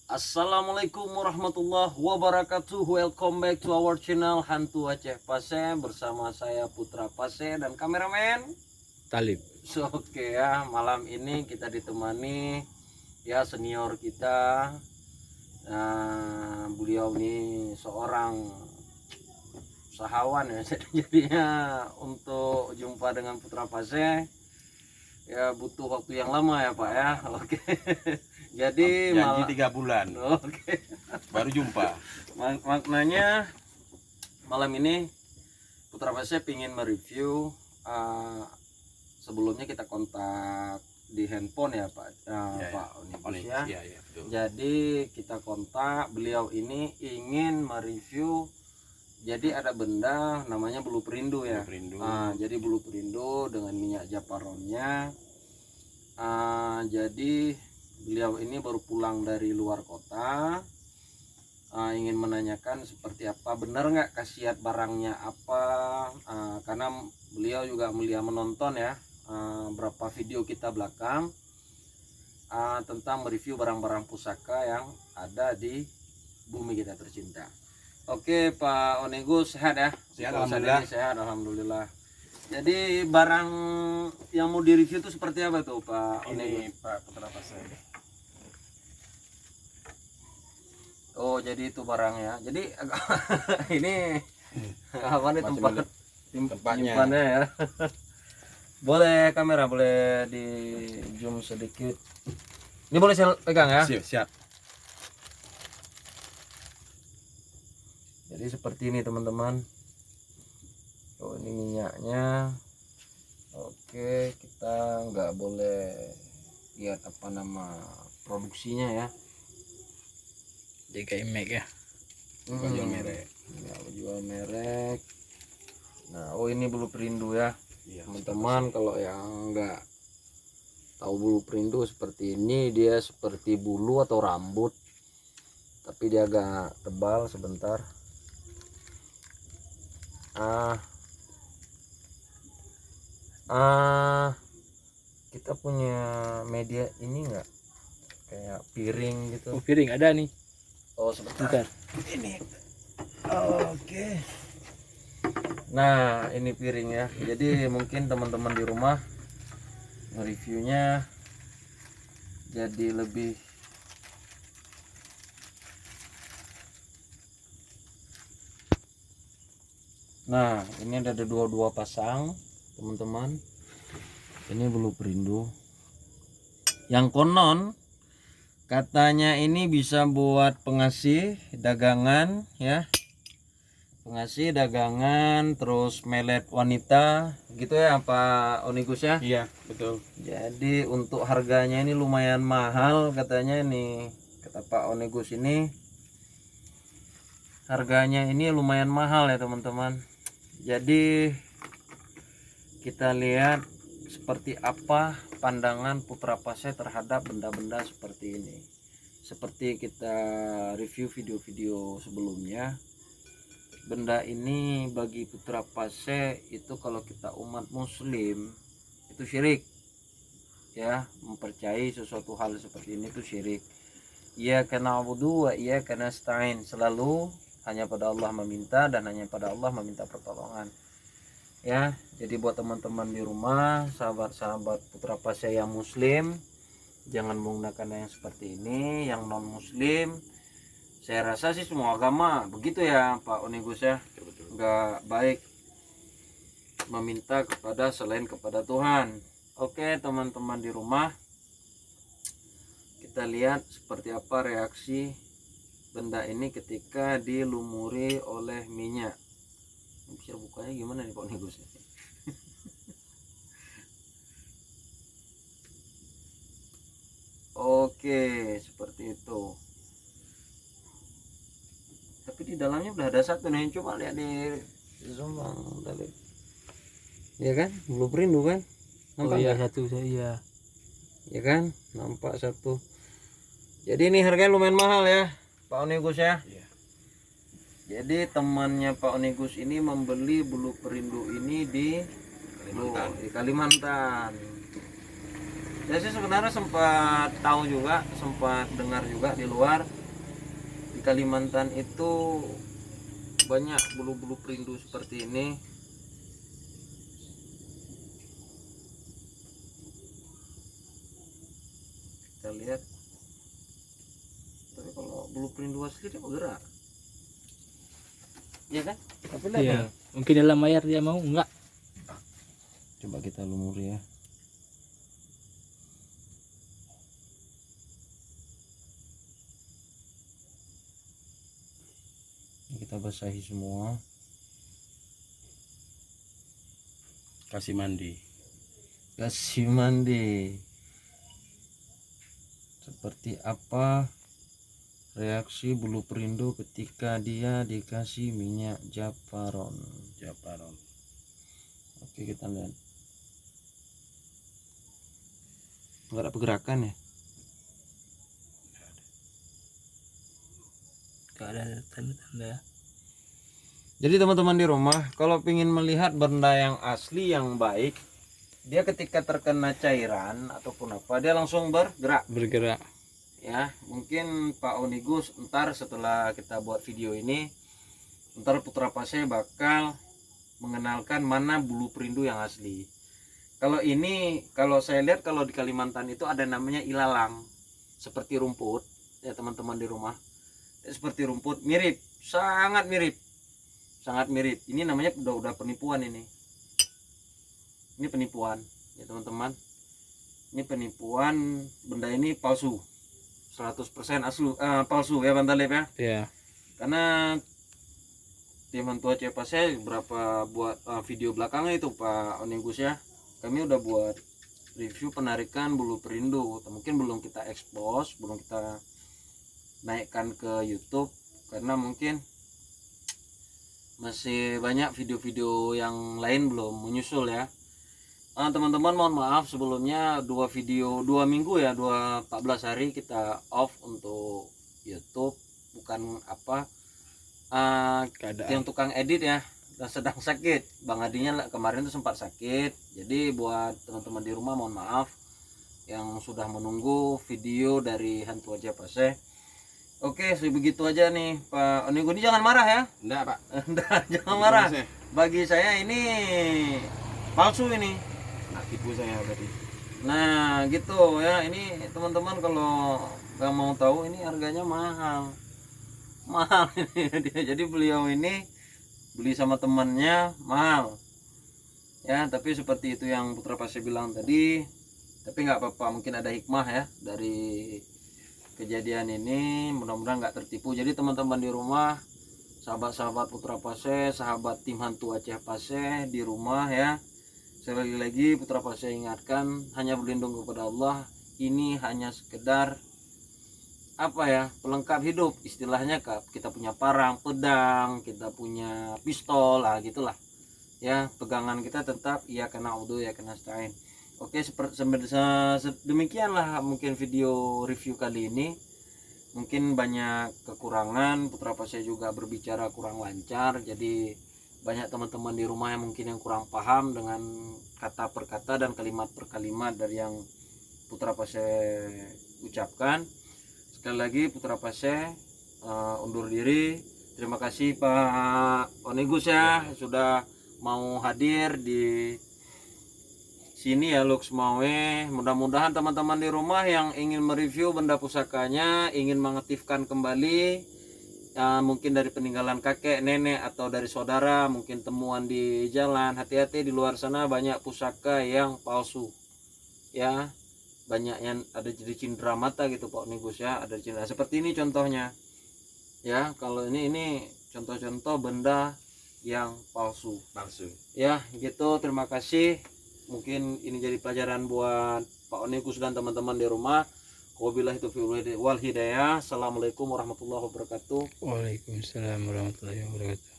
Assalamualaikum warahmatullahi wabarakatuh. Welcome back to our channel Hantu Aceh Pase. Bersama saya Putra Pase dan kameramen Talib. Oke ya, malam ini kita ditemani ya senior kita. Beliau ini seorang usahawan ya. Jadinya untuk jumpa dengan Putra Pase ya butuh waktu yang lama ya Pak ya. Oke. Jadi janji 3 bulan. Oke. Baru jumpa. Maknanya malam ini Putra Pase ingin mereview. Sebelumnya kita kontak di handphone ya Pak, Pak Onibus ya. Ya, betul. Jadi kita kontak, beliau ini ingin mereview. Jadi ada benda namanya bulu perindu ya. Jadi bulu perindu dengan minyak japaronnya. Jadi beliau ini baru pulang dari luar kota, ingin menanyakan seperti apa, benar nggak khasiat barangnya apa, karena beliau juga menonton ya berapa video kita belakang tentang mereview barang-barang pusaka yang ada di bumi kita tercinta. Oke Pak Onibus, sehat ya? Sehat alhamdulillah. Sehat alhamdulillah. Jadi barang yang mau direview itu seperti apa tuh Pak Onibus? Ini Pak Putra Pase. Oh jadi itu barangnya. Jadi ini apa nih tempatnya ya? Boleh kamera boleh di zoom sedikit. Ini boleh saya pegang ya? Siap. Jadi seperti ini teman-teman. Oh ini minyaknya. Oke, kita nggak boleh lihat apa nama produksinya ya. DKI ya. Jual merek. Ya, jual merek. Nah, oh ini bulu perindu ya. Iya, Teman-teman kalau yang nggak tahu bulu perindu seperti ini, dia seperti bulu atau rambut, tapi dia agak tebal sebentar. Kita punya media ini enggak kayak piring gitu? Oh, piring ada nih. Oh sebentar. Ini. Oke. Nah ini piring ya. Jadi mungkin teman-teman di rumah reviewnya jadi lebih Nah ini ada dua pasang teman-teman. Ini bulu perindu yang konon katanya ini bisa buat pengasih dagangan ya, pengasih dagangan, terus melet wanita gitu ya Pak Onibus ya. Iya betul. Jadi untuk harganya ini lumayan mahal katanya nih, kata Pak Onibus ini harganya ini lumayan mahal ya teman-teman. Jadi kita lihat seperti apa pandangan Putra Pase terhadap benda-benda seperti ini. Seperti kita review video-video sebelumnya, benda ini bagi Putra Pase itu kalau kita umat muslim itu syirik ya, mempercayai sesuatu hal seperti ini itu syirik. Ia kena na'budu wa ia kena nasta'in, selalu hanya pada Allah meminta dan hanya pada Allah meminta pertolongan ya. Jadi buat teman-teman di rumah, sahabat-sahabat Putra Pase yang muslim, jangan menggunakan yang seperti ini. Yang non muslim, saya rasa sih semua agama begitu ya Pak Onibus ya, nggak baik meminta kepada selain kepada Tuhan. Oke teman-teman di rumah, kita lihat seperti apa reaksi benda ini ketika dilumuri oleh minyak. Bisa bukanya gimana nih Pak Onibus? Oke seperti itu, tapi di dalamnya udah ada satu nih, coba lihat di zoom tadi ya kan, bulu perindu kan, nampak iya nggak? satu saya. Ya kan, nampak satu. Jadi ini harganya lumayan mahal ya Pak Onibus ya. Iya. Jadi temannya Pak Onibus ini membeli bulu perindu ini di Kalimantan. Saya sih sebenarnya sempat tahu juga, sempat dengar juga di luar Kalimantan itu banyak bulu-bulu perindu seperti ini. Kita lihat. Tapi kalau bulu perindu asli dia bergerak. Iya kan? Tapi lihat Iya. ya. Mungkin dalam layar dia mau enggak? Coba kita lumuri ya. Kita basahi semua. Kasih mandi. Kasih mandi. Seperti apa reaksi bulu perindu ketika dia dikasih minyak japaron? Japaron. Oke, kita lihat. Nggak ada pergerakan ya? Enggak ada tanda-tanda. Jadi teman-teman di rumah, kalau ingin melihat benda yang asli yang baik, dia ketika terkena cairan ataupun apa, dia langsung bergerak. Bergerak. Ya, mungkin Pak Onigus ntar setelah kita buat video ini, ntar Putra Pasai bakal mengenalkan mana bulu perindu yang asli. Kalau ini, kalau saya lihat kalau di Kalimantan itu ada namanya ilalang, seperti rumput ya teman-teman di rumah. Seperti rumput, mirip, sangat mirip. Sangat mirip. Ini namanya udah penipuan ini. Ini penipuan ya teman-teman. Ini penipuan, benda ini palsu. 100% asli palsu ya Bang Talib ya. Iya. Karena tim Hantu Aceh Pasai berapa buat video belakangnya itu Pak Onigus ya. Kami udah buat review penarikan bulu perindu. Mungkin belum kita expose, belum kita naikkan ke YouTube karena mungkin masih banyak video-video yang lain belum menyusul ya. Teman-teman mohon maaf sebelumnya 2 minggu ya, 14 hari kita off untuk YouTube, bukan apa yang tukang edit ya sedang sakit. Bang Adinya kemarin tuh sempat sakit, jadi buat teman-teman di rumah mohon maaf yang sudah menunggu video dari Hantu Aceh Pasai. Oke, begitu aja nih Pak Onigus, ini jangan marah ya. Enggak, Pak. Enggak, jangan marah. Bagi saya ini palsu ini. Nah, tipu saya tadi. Nah gitu ya, ini teman-teman kalau nggak mau tahu ini harganya mahal ini dia. Jadi beliau ini beli sama temannya mahal ya, tapi seperti itu yang Putra Pasai bilang tadi. Tapi nggak apa-apa, mungkin ada hikmah ya dari kejadian ini, mudah-mudahan nggak tertipu. Jadi teman-teman di rumah, sahabat-sahabat Putra Pasai, sahabat tim Hantu Aceh Pasai di rumah ya, sekali lagi Putra Pasai ingatkan, hanya berlindung kepada Allah. Ini hanya sekedar apa ya, pelengkap hidup istilahnya. Kita punya parang, pedang, kita punya pistol lah gitulah ya, pegangan kita tetap ya kena udu ya kena stain. Oke, demikianlah mungkin video review kali ini. Mungkin banyak kekurangan, Putra Pasai juga berbicara kurang lancar, jadi banyak teman-teman di rumah yang mungkin yang kurang paham dengan kata per kata dan kalimat per kalimat dari yang Putra Pasai ucapkan. Sekali lagi Putra Pasai undur diri. Terima kasih Pak Onigus ya sudah mau hadir di sini ya, Lux Mawe. Mudah-mudahan teman-teman di rumah yang ingin mereview benda pusakanya, ingin mengaktifkan kembali mungkin dari peninggalan kakek, nenek atau dari saudara, mungkin temuan di jalan, hati-hati di luar sana banyak pusaka yang palsu ya, banyak yang ada jadi cindera mata gitu Pak Nigus ya, ada cindera seperti ini contohnya ya. Kalau ini contoh-contoh benda yang palsu ya gitu. Terima kasih, mungkin ini jadi pelajaran buat Pak Onigus dan teman-teman di rumah. Wabillahi taufiq wal hidayah. Assalamualaikum warahmatullahi wabarakatuh. Waalaikumsalam warahmatullahi wabarakatuh.